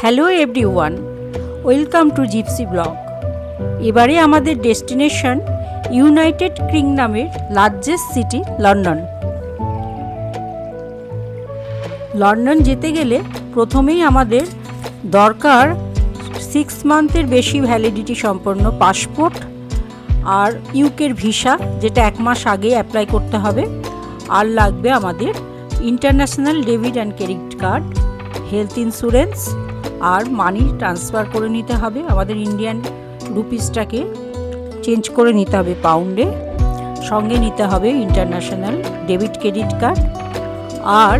Hello everyone, welcome to Gypsy Blog. এবারে আমাদের destination United কিংডমের লার্জেস্ট সিটি লন্ডন। লন্ডন যেতে গেলে প্রথমেই আমাদের দরকার 6 মান্থের বেশি ভ্যালিডিটি সম্পন্ন পাসপোর্ট আর ইউকের ভিসা, যেটা 1 মাস আগে অ্যাপ্লাই করতে হবে। আর লাগবে আমাদের international debit and credit card, health insurance আর মানি ট্রান্সফার করে নিতে হবে। আমাদের ইন্ডিয়ান রুপিসটাকে চেঞ্জ করে নিতে হবে পাউন্ডে। সঙ্গে নিতে হবে ইন্টারন্যাশনাল ডেবিট ক্রেডিট কার্ড। আর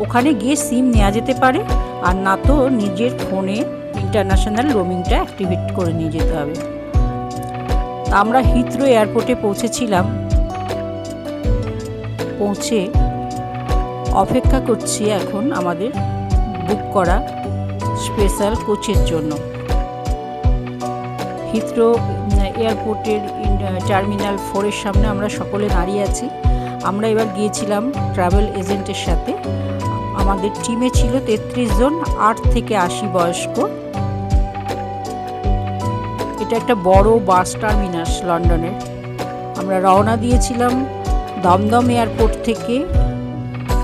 ওখানে গিয়ে সিম নেওয়া যেতে পারে, আর না তো নিজের ফোনে ইন্টারন্যাশনাল রোমিংটা অ্যাক্টিভেট করে নিয়ে যেতে হবে। আমরা হিথ্রো এয়ারপোর্টে পৌঁছেছিলাম। পৌঁছে অপেক্ষা করছি এখন আমাদের বুক করা স্পেশাল কোচের জন্য। হিথ্রো এয়ারপোর্টের টার্মিনাল 4-এর সামনে আমরা সকলে দাঁড়িয়ে আছি। আমরা এবার গিয়েছিলাম ট্রাভেল এজেন্টের সাথে। আমাদের টিমে ছিল 33 জন, 8 থেকে 80 বয়স্ক। এটা একটা বড় বাস টার্মিনাস লন্ডনের। আমরা রওনা দিয়েছিলাম দমদম এয়ারপোর্ট থেকে।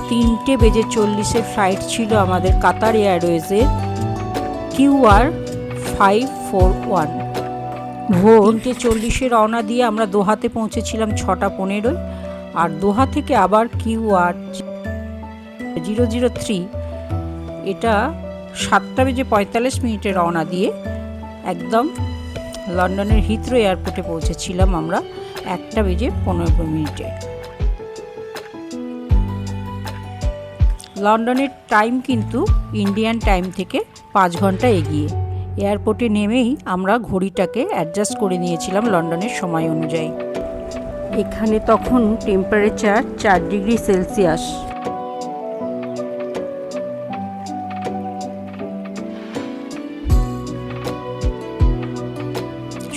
3:40 ফ্লাইট ছিল আমাদের কাতার এয়ারওয়েজের QR 541। ভোর 3:40 রওনা দিয়ে আমরা দোহাতে পৌঁছেছিলাম 6:15। আর দোহা থেকে আবার QR 003, এটা 7:45 রওনা দিয়ে একদম লন্ডনের হিথ্রো এয়ারপোর্টে পৌঁছেছিলাম আমরা 1:15। লন্ডনের টাইম কিন্তু ইন্ডিয়ান টাইম থেকে 5 ঘন্টা এগিয়ে। এয়ারপোর্টে নেমেই আমরা ঘড়িটাকে অ্যাডজাস্ট করে নিয়েছিলাম লন্ডনের সময় অনুযায়ী। এখানে তখন টেম্পারেচার 4 ডিগ্রি সেলসিয়াস।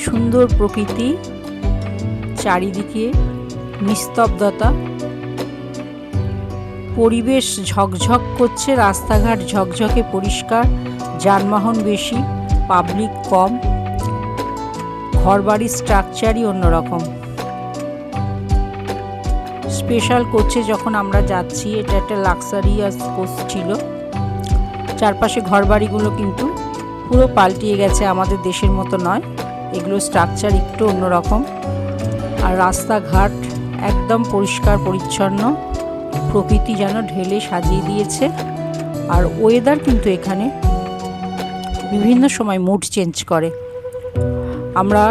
সুন্দর প্রকৃতি, চারিদিকে নিস্তব্ধতা, পরিবেশ ঝকঝক করছে, রাস্তাঘাট ঝকঝকে পরিষ্কার, যানবাহন বেশি, পাবলিক কম, ঘরবাড়ির স্ট্রাকচারই অন্যরকম। স্পেশাল কোচে যখন আমরা যাচ্ছি, এটা একটা লাক্সারিয়াস কোচ ছিল। চারপাশে ঘরবাড়িগুলো কিন্তু পুরো পাল্টিয়ে গেছে, আমাদের দেশের মতো নয়। এগুলো স্ট্রাকচার একটু অন্যরকম। আর রাস্তাঘাট একদম পরিষ্কার পরিচ্ছন্ন, প্রকৃতি যেন ঢেলে সাজিয়ে দিয়েছে। আর ওয়েদার কিন্তু এখানে বিভিন্ন সময় মুড চেঞ্জ করে। আমরা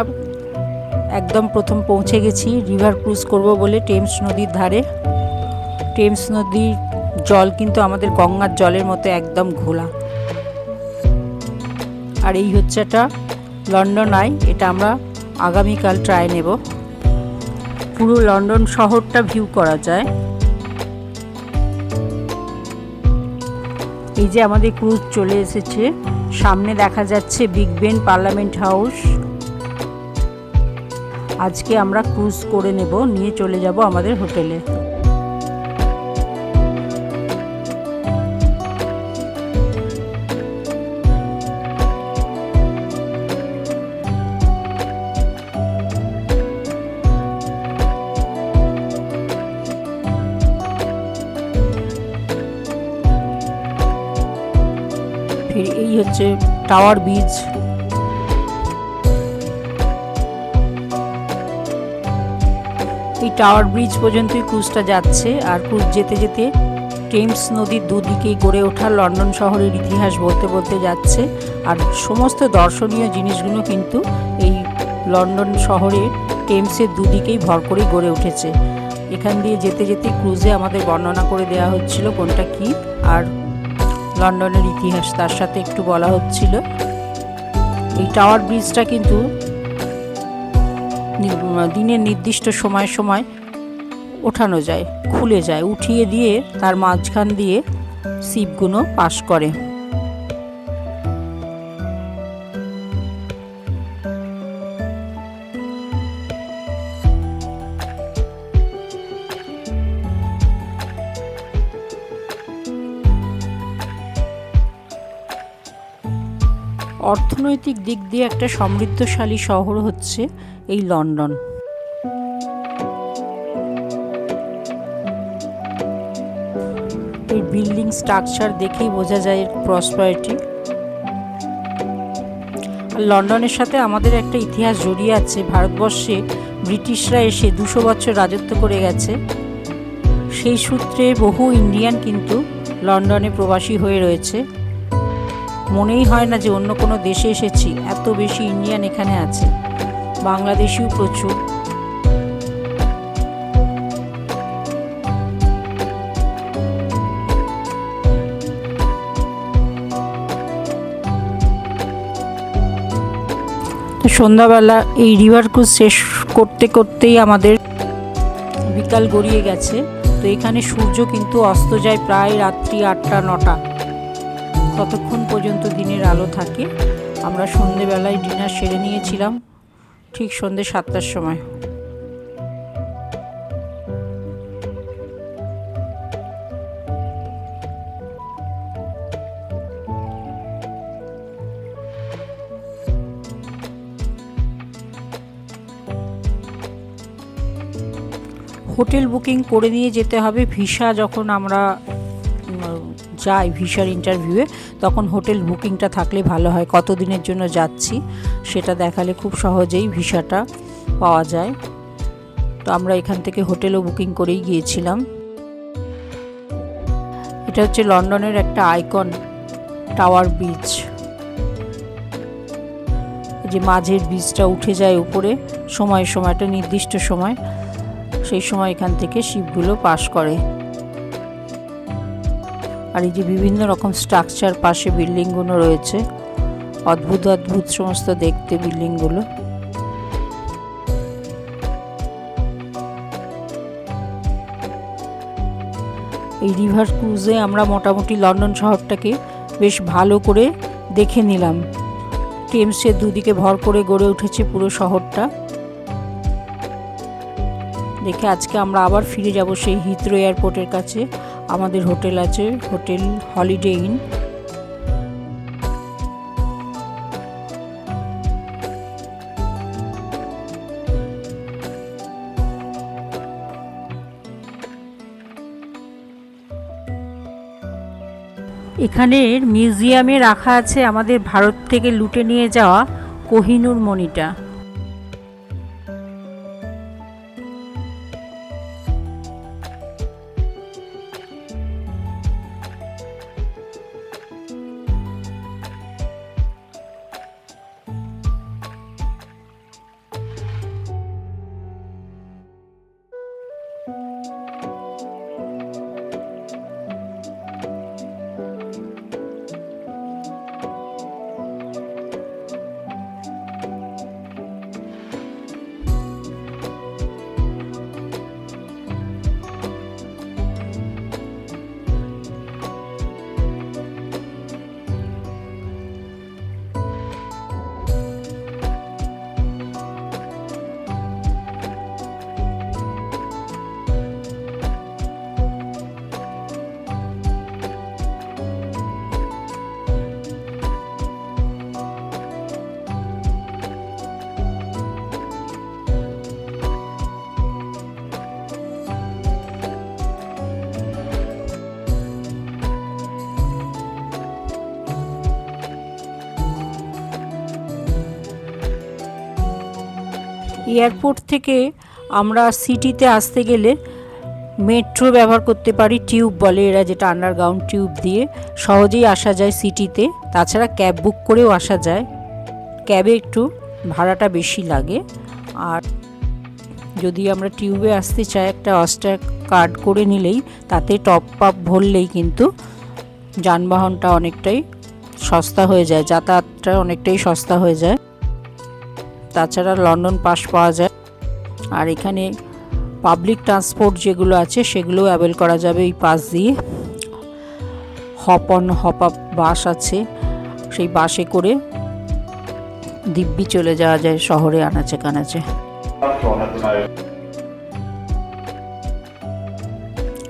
একদম প্রথম পৌঁছে গেছি রিভার ক্রুজ করব বলে টেমস নদীর ধারে। টেমস নদীর জল কিন্তু আমাদের গঙ্গার জলের মতো একদম ঘোলা। আর এই হচ্ছে একটা লন্ডন আই, এটা আমরা আগামীকাল ট্রাই নেব। পুরো লন্ডন শহরটা ভিউ করা যায়। এই যে আমাদের ক্রুজ চলে এসেছে, সামনে দেখা যাচ্ছে বিগ বেন, পার্লামেন্ট হাউস। আজকে আমরা ক্রুজ করে নেব, নিয়ে চলে যাব আমাদের হোটেলে। এই হচ্ছে টাওয়ার ব্রিজ। এই টাওয়ার ব্রিজ পর্যন্তই ক্রুজটা যাচ্ছে। আর ক্রুজ যেতে যেতে টেমস নদীর দুদিকেই গড়ে ওঠা লন্ডন শহরের ইতিহাস বলতে বলতে যাচ্ছে। আর সমস্ত দর্শনীয় জিনিসগুলো কিন্তু এই লন্ডন শহরে টেমসের দুদিকেই ভর করে গড়ে উঠেছে। এখান দিয়ে যেতে যেতে ক্রুজে আমাদের বর্ণনা করে দেওয়া হচ্ছিল কোনটা কি, আর লন্ডনের ইতিহাস তার সাথে একটু বলা হচ্ছিল। এই টাওয়ার ব্রিজটা কিন্তু দিনের নির্দিষ্ট সময় সময় ওঠানো যায়, খুলে যায়, উঠিয়ে দিয়ে তার মাঝখান দিয়ে শিপগুলো পাস করে। অর্থনৈতিক দিক দিয়ে একটা সমৃদ্ধশালী শহর হচ্ছে এই লন্ডন। এই বিল্ডিং স্ট্রাকচার দেখেই বোঝা যায় এর প্রসপারিটি। আর লন্ডনের সাথে আমাদের একটা ইতিহাস জড়িয়ে আছে। ভারতবর্ষে ব্রিটিশরা এসে 200 বছর রাজত্ব করে গেছে। সেই সূত্রে বহু ইন্ডিয়ান কিন্তু লন্ডনে প্রবাসী হয়ে রয়েছে। মনেই হয় না যে অন্য কোনো দেশে এসেছি, এত বেশি ইন্ডিয়ান এখানে আছে। বাংলাদেশিও প্রচুর। তো সন্ধ্যাবেলা এই রিভার ক্রুজ শেষ করতে করতেই আমাদের বিকাল গড়িয়ে গেছে। তো এখানে সূর্য কিন্তু অস্ত যায় প্রায় রাত্রি 8টা-9টা, ততক্ষণ পর্যন্ত দিনের আলো থাকে। আমরা সন্ধেবেলায় ডিনার সেরে নিয়েছিলাম ঠিক সন্ধে 7টার সময়। হোটেল বুকিং করে নিয়ে যেতে হবে। ভিসা যখন আমরা যাই ভিসার ইন্টারভিউয়ে, তখন হোটেল বুকিংটা থাকলে ভালো হয়। কত দিনের জন্য যাচ্ছি সেটা দেখালে খুব সহজেই ভিসাটা পাওয়া যায়। তো আমরা এখান থেকে হোটেলও বুকিং করেই গিয়েছিলাম। এটা হচ্ছে লন্ডনের একটা আইকন, টাওয়ার ব্রিজ। যে মাঝের ব্রিজটা উঠে যায় উপরে সময়টা নির্দিষ্ট সময়, সেই সময় এখান থেকে শিপগুলো পাস করে। আর এই যে বিভিন্ন রকম স্ট্রাকচার, পাশে বিল্ডিংগুলো রয়েছে, অদ্ভুত অদ্ভুত সমস্ত দেখতে বিল্ডিংগুলো। এই রিভার ক্রুজে আমরা মোটামুটি লন্ডন শহরটাকে বেশ ভালো করে দেখে নিলাম। টেমসের দুদিকে ভর করে গড়ে উঠেছে পুরো শহরটা। দেখে আজকে আমরা আবার ফিরে যাব সেই হিথ্রো এয়ারপোর্টের কাছে। আমাদের হোটেল আছে, হোটেল হলিডে ইন। এখানের মিউজিয়ামে রাখা আছে আমাদের ভারত থেকে লুটে নিয়ে যাওয়া কোহিনূর মণিটা। এয়ারপোর্ট থেকে আমরা সিটিতে আসতে গেলে মেট্রো ব্যবহার করতে পারি, টিউব বলে এরা, যেটা আন্ডারগ্রাউন্ড টিউব দিয়ে সহজেই আসা যায় সিটিতে। তাছাড়া ক্যাব বুক করেও আসা যায়। ক্যাবে একটু ভাড়াটা বেশি লাগে। আর যদি আমরা টিউবে আসতে চাই, একটা অস্টার কার্ড করে নিলেই, তাতে টপ আপ ভরলেই কিন্তু যানবাহনটা অনেকটাই সস্তা হয়ে যায়, যাতায়াতটা অনেকটাই সস্তা হয়ে যায়। তাছাড়া লন্ডন পাস পাওয়া যায়। আর এখানে পাবলিক ট্রান্সপোর্ট যেগুলো আছে সেগুলো অ্যাভেল করা যাবে এই পাস দিয়ে। হপ অন হপ আপ বাস আছে, সেই বাসে করে দিব্যি চলে যাওয়া যায় শহরে আনাচে কানাচে।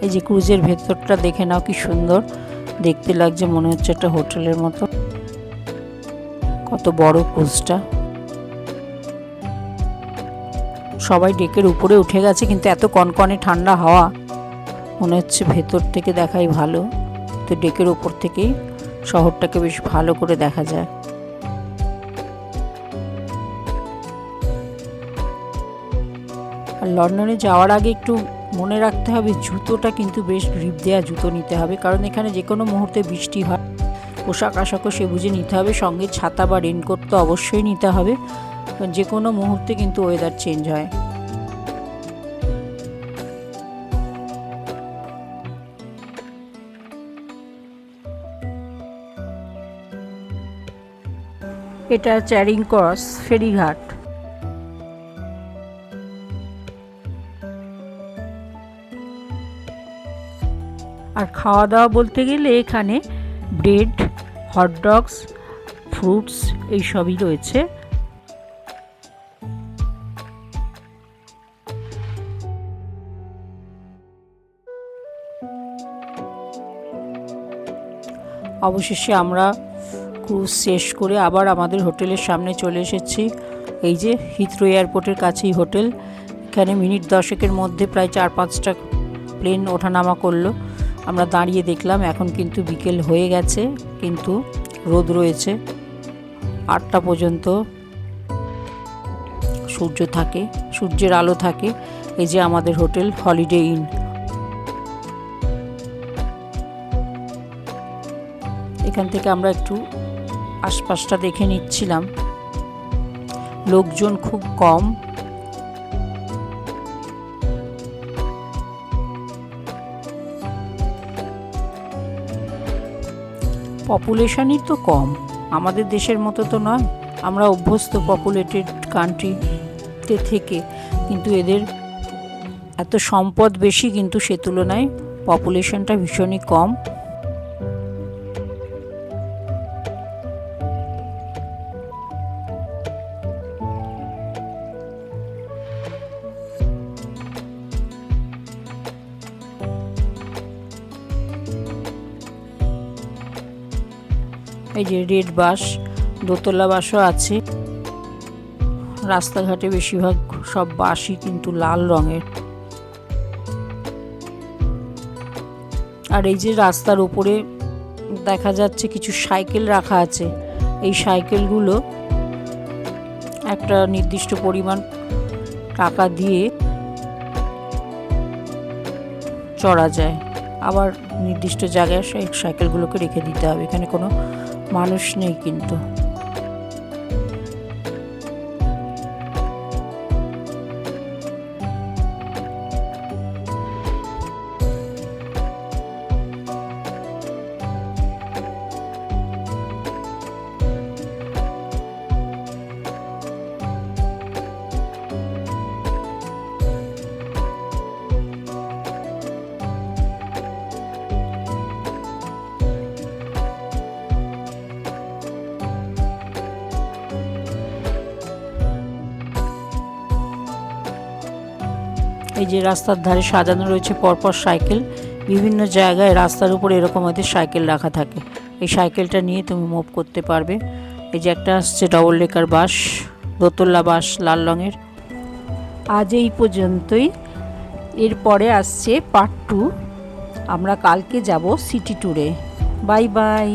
এই যে ক্রুজের ভেতরটা দেখে নাও, কি সুন্দর দেখতে লাগছে, মনে হচ্ছে একটা হোটেলের মতো। কত বড় ক্রুজটা। সবাই ডেকের উপরে উঠে গেছে, কিন্তু এত কনকনে ঠান্ডা হাওয়া, মনে হচ্ছে ভেতর থেকে দেখাই ভালো। তো ডেকের উপর থেকেই শহরটাকে বেশ ভালো করে দেখা যায়। আর লন্ডনে যাওয়ার আগে একটু মনে রাখতে হবে, জুতোটা কিন্তু বেশ গ্রিপ দেওয়া জুতো নিতে হবে, কারণ এখানে যে কোনো মুহূর্তে বৃষ্টি হয়। পোশাক আশাকও সে বুঝে নিতে হবে, সঙ্গে ছাতা বা রেনকোট তো অবশ্যই নিতে হবে, যে কোনো মুহূর্তে কিন্তু ওয়েদার চেঞ্জ হয়। এটা চ্যারিং ক্রস ফেরিঘাট। আর খাওয়া দাওয়া বলতে গেলে এখানে ব্রেড, হটডগস, ফ্রুটস এইসবই রয়েছে। অবশেষে আমরা ক্রুজ শেষ করে আবার আমাদের হোটেলের সামনে চলে এসেছি। এই যে হিথ্রো এয়ারপোর্টের কাছেই হোটেল। এখানে মিনিট 10-এর মধ্যে প্রায় 4-5টা প্লেন ওঠানামা করলো। আমরা দাঁড়িয়ে দেখলাম। এখন কিন্তু বিকেল হয়ে গেছে, কিন্তু রোদ রয়েছে। 8টা পর্যন্ত সূর্য থাকে, সূর্যের আলো থাকে। এই যে আমাদের হোটেল হলিডে ইন। এখান থেকে আমরা একটু আশপাশটা দেখে নিচ্ছিলাম। লোকজন খুব কম। পপুলেশনই তো কম, আমাদের দেশের মতো তো নয়। আমরা অভ্যস্ত পপুলেটেড কান্ট্রিতে থেকে, কিন্তু এদের এত সম্পদ বেশি, কিন্তু সে তুলনায় পপুলেশনটা ভীষণই কম। এই যে রেড বাস, দোতলা বাসও আছে। রাস্তাঘাটে বেশিরভাগ সব বাসই কিন্তু লাল রঙের। আর এই যে রাস্তার উপরে দেখা যাচ্ছে কিছু সাইকেল রাখা আছে। এই সাইকেলগুলো একটা নির্দিষ্ট পরিমাণ টাকা দিয়ে চড়া যায়, আবার নির্দিষ্ট জায়গায় সেই সাইকেলগুলোকে রেখে দিতে হবে। এখানে কোনো মানুষ নেই কিন্তু। এই যে রাস্তার ধারে সাজানো রয়েছে পরপর সাইকেল। বিভিন্ন জায়গায় রাস্তার উপর এরকম ওদের সাইকেল রাখা থাকে। এই সাইকেলটা নিয়ে তুমি মুভ করতে পারবে। এই যে একটা আসছে ডবল ডেকার বাস, দোতলা বাস লাল রঙের। আজ এই পর্যন্তই। এরপরে আসছে পার্ট 2। আমরা কালকে যাব সিটি ট্যুরে। Bye bye.